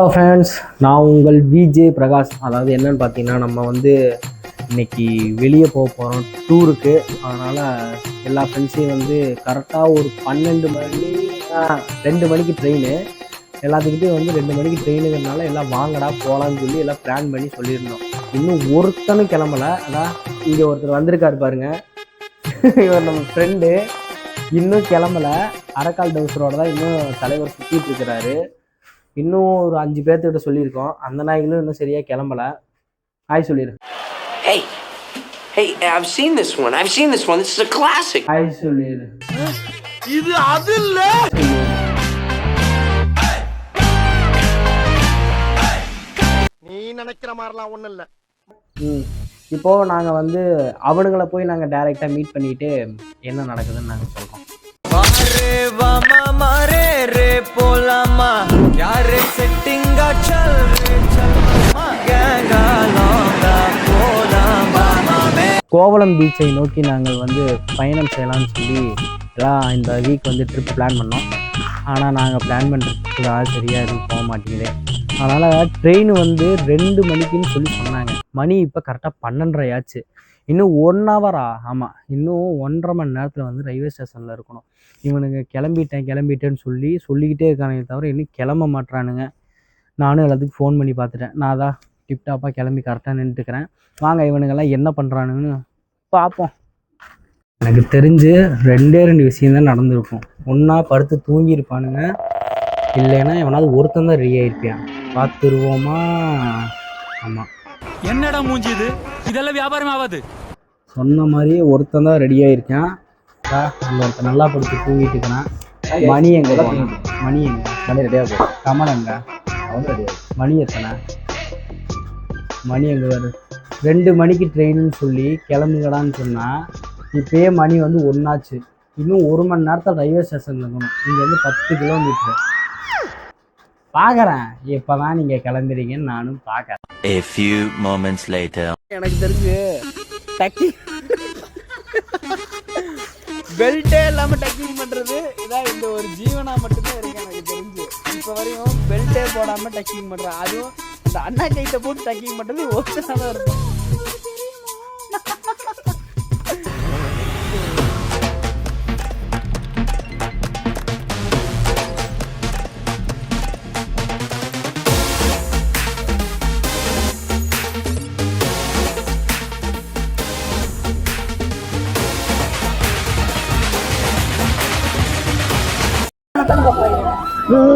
Hello friends, நான் உங்கள் VJ Prakash. அதாவது என்னன்னு பார்த்தீங்கன்னா, நம்ம வந்து இன்னைக்கு வெளியே போக போகிறோம் டூருக்கு. அதனால் எல்லா ஃப்ரெண்ட்ஸையும் வந்து கரெக்டாக ஒரு 12 மணி 2 மணிக்கு ட்ரெயின். எல்லாத்துக்கிட்டையும் வந்து 2 மணிக்கு ட்ரெயினுங்கிறதுனால எல்லாம் வாங்கடா போகலான்னு சொல்லி எல்லாம் பிளான் பண்ணி சொல்லியிருந்தோம். இன்னும் ஒருத்தனும் கிளம்பலை. அதான் இங்கே ஒருத்தர் வந்திருக்காரு பாருங்க, இவர் நம்ம ஃப்ரெண்டு. இன்னும் கிளம்பலை. அரைக்கால் டவுசரோட தான் இன்னும் தலைவர் சுற்றிட்டு இருக்கிறாரு. இன்னும் ஒரு 5 பேர்த்துக்கிட்ட சொல்லியிருக்கோம். அந்த நாய்களும் இன்னும் சரியா கிளம்பல. ஹாய் சொல்லிடு. Hey, I've seen this one. This is a classic. Hi சொல்லிடு. இது அது இல்ல. நீ நினைக்கிற மாதிரிலாம் ஒண்ணும் இல்ல. இப்போ நாங்க வந்து அவனுங்களை போய் நாங்க டைரக்டா மீட் பண்ணிட்டு என்ன நடக்குதுன்னு நாங்க சொல்றோம். கோவளம் பீச்சை நோக்கி நாங்கள் வந்து பயணம் செய்யலாம்னு சொல்லி எல்லாம் இந்த வீக் வந்து ட்ரிப் பிளான் பண்ணோம். ஆனால் நாங்கள் பிளான் பண்ணுறதுக்கு சரியாக எதுவும் போக மாட்டேங்குது. அதனால் ட்ரெயின் வந்து 2 மணிக்குன்னு சொல்லி சொன்னாங்க. மணி இப்போ கரெக்டாக 12:30 ஆச்சு. இன்னும் 1 ஹவரா? ஆமாம், இன்னும் 1.5 மணி நேரத்தில் வந்து ரயில்வே ஸ்டேஷனில் இருக்கணும். இவனுங்க கிளம்பிட்டேன்னு சொல்லிக்கிட்டே இருக்கானுங்க தவிர இன்னும் கிளம்ப மாட்டுறானுங்க. நானும் எல்லாத்துக்கும் ஃபோன் பண்ணி பார்த்துட்டேன். நான் தான் டிப்டாப்பாக கிளம்பி கரெக்டாக நின்றுட்டுக்கிறேன். வாங்க இவனுங்கெல்லாம் என்ன பண்ணுறானுங்கன்னு பார்ப்போம். எனக்கு தெரிஞ்சு 2 விஷயந்தான் நடந்திருக்கும். ஒன்றா படுத்து தூங்கியிருப்பானுங்க, இல்லைன்னா எவனாவது ஒருத்தன் தான் ரெடி ஆகிருப்பியான். பார்த்துருவோமா? ஆமாம், என்னடா மூஞ்சி இது? இதெல்லாம் வியாபாரம் ஆகாது. சொன்ன மாதிரியே ஒருத்தன் தான் ரெடி ஆகிருக்கான். அந்த ஒருத்தன் நல்லா படுத்து தூங்கிட்டு இருக்கிறான். மணி எங்கே போகணும்? மணி ரெடியாக போகும். கமல் எங்க? அவன் ரெடியாக. மணி எத்தனை? மணி எங்கே வருது? 2 மணிக்கு ட்ரெயின்னு சொல்லி கிளம்புங்கடான்னு சொன்னால் இப்போயே மணி வந்து 1 ஆச்சு. இன்னும் 1 மணி நேரத்தில் ரயில்வே ஸ்டேஷனில் இருக்கணும். இங்கே வந்து 10 கிலோமீட்டரு. பார்க்குறேன் இப்போ தான் நீங்கள் கிளம்புறீங்கன்னு நானும் பார்க்குறேன். A few moments later. எனக்கு தெரிஞ்சு டக்கிங் பெல்ட்டே இல்லாமல் டக்கிங் பண்ணுறது இதான் இந்த ஒரு ஜீவனா மட்டும்தான் இருக்கு எனக்கு தெரிஞ்சு. இப்போ வரையும் பெல்ட்டே போடாமல் டக்கிங் பண்ணுறேன். அதுவும் இந்த அண்ணா கைட்டை போட்டு டக்கிங் பண்ணுறது ஒருத்தர் தான் இருக்கும்.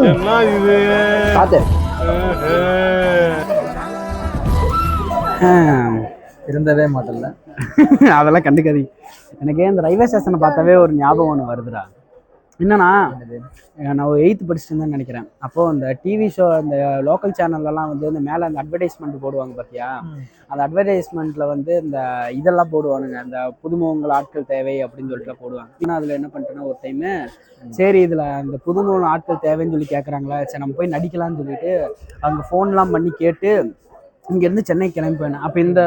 என்ன இது? பார்த்து இருந்தவே மாட்டல. அதெல்லாம் கண்டுக்காதீங்க. எனக்கு இந்த ரயில்வே ஸ்டேஷனை பார்த்தாவே ஒரு ஞாபகம் ஒன்று வருதுடா. என்னன்னா, நான் 8th படிச்சுட்டு தான் நினைக்கிறேன். அப்போது அந்த டிவி ஷோ, அந்த லோக்கல் சேனல்லலாம் வந்து இந்த மேலே அந்த அட்வர்டைஸ்மெண்ட் போடுவாங்க பார்த்தியா? அந்த அட்வர்டைஸ்மெண்ட்டில் வந்து இந்த இதெல்லாம் போடுவானுங்க, அந்த புதுமுகங்கள் ஆட்கள் தேவை அப்படின்னு சொல்லிட்டுலாம் போடுவாங்க. ஆனால் அதில் என்ன பண்ணிட்டேன்னா, ஒரு டைமு சரி இதில் அந்த புதுமுக ஆட்கள் தேவைன்னு சொல்லி கேட்குறாங்களா, சரி நம்ம போய் நடிக்கலாம்னு சொல்லிட்டு அங்கே ஃபோன்லாம் பண்ணி கேட்டு இங்கேருந்து சென்னை கிளம்பி போயினேன். அப்போ இந்த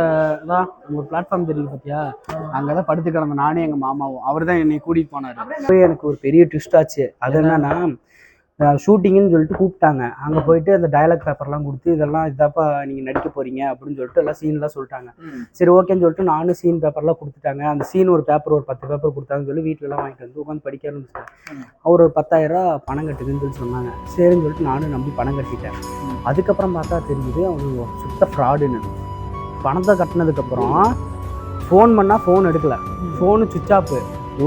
தான் ஒரு பிளாட்ஃபார்ம் தெரியுது பார்த்தியா? அங்கே தான் படுத்து கிடந்த நானே எங்கள் மாமாவும். அவர் தான் என்னை கூட்டிகிட்டு போனார். போய் எனக்கு ஒரு பெரிய ட்விஸ்ட் ஆச்சு. அது என்னன்னா, ஷூட்டிங்குன்னு சொல்லிட்டு கூப்பிட்டாங்க. அங்கே போயிட்டு அந்த டயலாக் பேப்பர்லாம் கொடுத்து இதெல்லாம் இதாப்பா நீங்கள் நடிக்க போகிறீங்க அப்படின்னு சொல்லிட்டு எல்லாம் சீன்லாம் சொல்லிட்டாங்க. சரி ஓகேன்னு சொல்லிட்டு நானும் சீன் பேப்பர்லாம் கொடுத்துட்டாங்க. அந்த சீன் ஒரு பேப்பர் ஒரு 10 பேப்பர் கொடுத்தாங்கன்னு சொல்லி வீட்டிலலாம் வாங்கிட்டு வந்து உட்காந்து படிக்க ஆரம்பிச்சிட்டேன். அவர் ஒரு 10,000 பணம் கட்டுதுன்னு சொல்லி சொன்னாங்க. சரின்னு சொல்லிட்டு நானும் நம்பி பணம் கட்டிட்டேன். அதுக்கப்புறம் பார்த்தா தெரிஞ்சுது அவரு சுத்த ஃப்ராடுன்னு. பணத்தை கட்டினதுக்கப்புறம் ஃபோன் பண்ணால் ஃபோன் எடுக்கலை, ஃபோனு சுவிட்ச் ஆஃப்,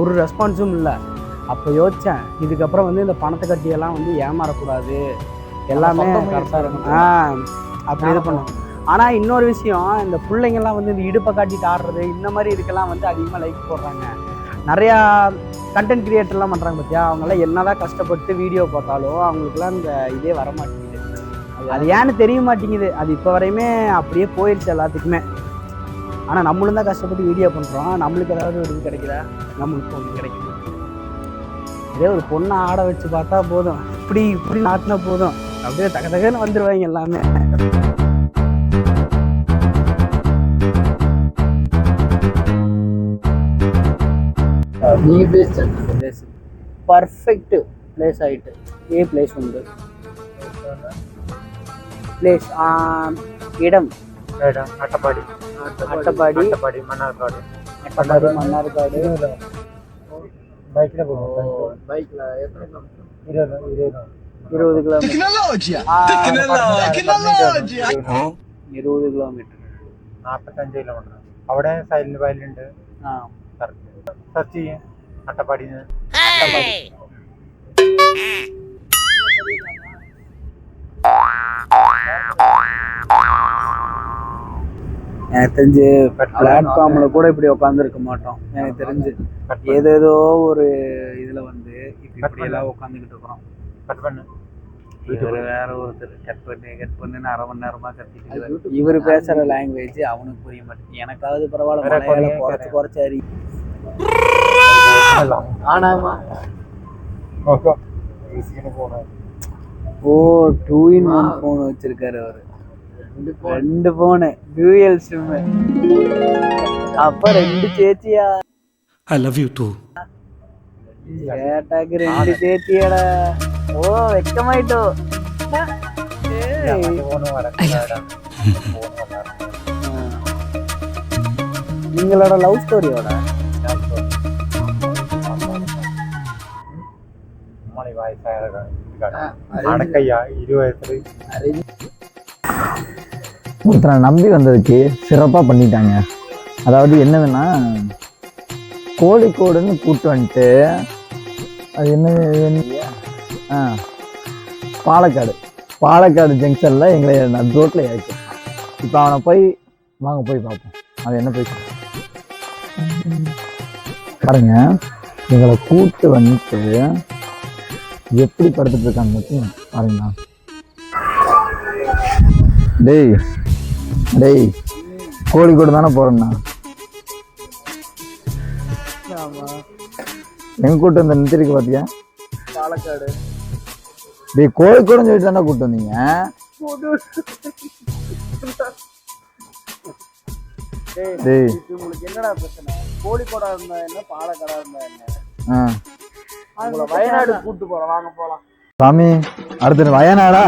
ஒரு ரெஸ்பான்ஸும் இல்லை. அப்போ யோசித்தேன், இதுக்கப்புறம் வந்து இந்த பணத்தை கட்டியெல்லாம் வந்து ஏமாறக்கூடாது, எல்லாமே கரெக்டாக இருக்கும் அப்படி இது பண்ணும். ஆனால் இன்னொரு விஷயம், இந்த பிள்ளைங்கள்லாம் வந்து இந்த இடுப்பை காட்டிட்டு ஆடுறது இந்த மாதிரி இதுக்கெல்லாம் வந்து அதிகமாக லைக் போடுறாங்க. நிறையா கண்டென்ட் கிரியேட்டர்லாம் பண்ணுறாங்க பார்த்தியா? அவங்களாம் என்ன தான் கஷ்டப்பட்டு வீடியோ போட்டாலும் அவங்களுக்குலாம் இந்த இதே வர மாட்டேங்குது. அது ஏன்னு தெரிய மாட்டேங்குது. அது இப்போ வரையுமே அப்படியே போயிடுச்சு எல்லாத்துக்குமே. ஆனால் நம்மளும் தான் கஷ்டப்பட்டு வீடியோ பண்ணுறோம். நம்மளுக்கு ஏதாவது ஒரு இது கிடைக்குதா? நம்மளுக்கு ஒன்று கிடைக்குது. இதே ஒரு பொண்ணை ஆட வச்சு பார்த்தா போதும், இப்படி நாட்டினா போதும், அப்படியே தகன்னு வந்துடுவாங்க எல்லாமே. பர்ஃபெக்ட் பிளேஸ் ஆகிட்டு ஏ பிளேஸ் உண்டு. பிளேஸ், இடம். அட்டப்பாடி அட்டப்பாடி, மன்னார்காடு. அட்டப்பாடி, மன்னார்காடு. பைக்ல போவோம். பைக்ல 20 கிலோமீட்டர். 20 കിലോമീറ്റർ. 45 കിലോമീറ്റർ. അവിടെ സൈലന്റ് വാലിയുണ്ട്. സെർച്ച് ചെയ്യാം അട്ടപ്പാടി. எனக்கு தெரிஞ்சு பிளாட்ஃபார்ம்ல கூட இப்படி உட்காந்துருக்க மாட்டோம். எனக்கு தெரிஞ்சு ஏதேதோ ஒரு இதுல வந்து இப்படி எல்லாம் உட்காந்துக்கிட்டு இருக்கிறோம். கட் பண்ணு. வேற ஒருத்தர் கட் பண்ணுன்னு 1/2 மணி நேரமா கத்திட்டு இவரு பேசுற லாங்குவேஜ் அவனுக்கு புரிய மாட்டேங்குது. எனக்காவது பரவாயில்ல, மலையாளம் குறைச்சாரி. ஆனாமா ஓ 2-in-1 போன் வச்சிருக்காரு அவரு. 2 போனு, டூயல் சிம். அப்ப 2 சேச்சியா? I love you too. ചേട്ടാക്ക് 2 ചേച്ചിയാടാ. ഓ വ്യക്തമായിട്ടോ. നിങ്ങളുടെ ലവ് സ്റ്റോറിയോടാ? ஒருத்தரை நம்பி வந்ததுக்கு சிறப்பாக பண்ணிட்டாங்க. அதாவது என்னதுன்னா, கோழிக்கோடுன்னு கூப்பிட்டு வந்துட்டு அது என்ன பாலக்காடு ஜங்ஷனில் எங்களை நடு ரோட்டில் இறக்கி. இப்போ அவனை போய் வாங்க போய் பார்ப்போம் அவன் என்ன போய் பாருங்க. எங்களை கூப்பிட்டு வந்துட்டு எப்படி படுத்துட்டு இருக்காங்க மட்டும் பாருங்களா. டேய் கோழிக்கோடு தானே போறேன்னா? எங்க கூட்டு வந்து நிறுத்திருக்கு பாத்தியா? பாலக்காடு. டேய் கோழிக்கோடுன்னு சொல்லிட்டு தானே கூப்பிட்டு வந்தீங்க. உங்களுக்கு என்னடா பிரச்சனை? கோழிக்கோடா இருந்தா என்ன, பாலக்காடா இருந்தா என்ன? வயநாடு கூட்டு போறோம், வாங்க போலாம். சாமி அடுத்து வயநாடா?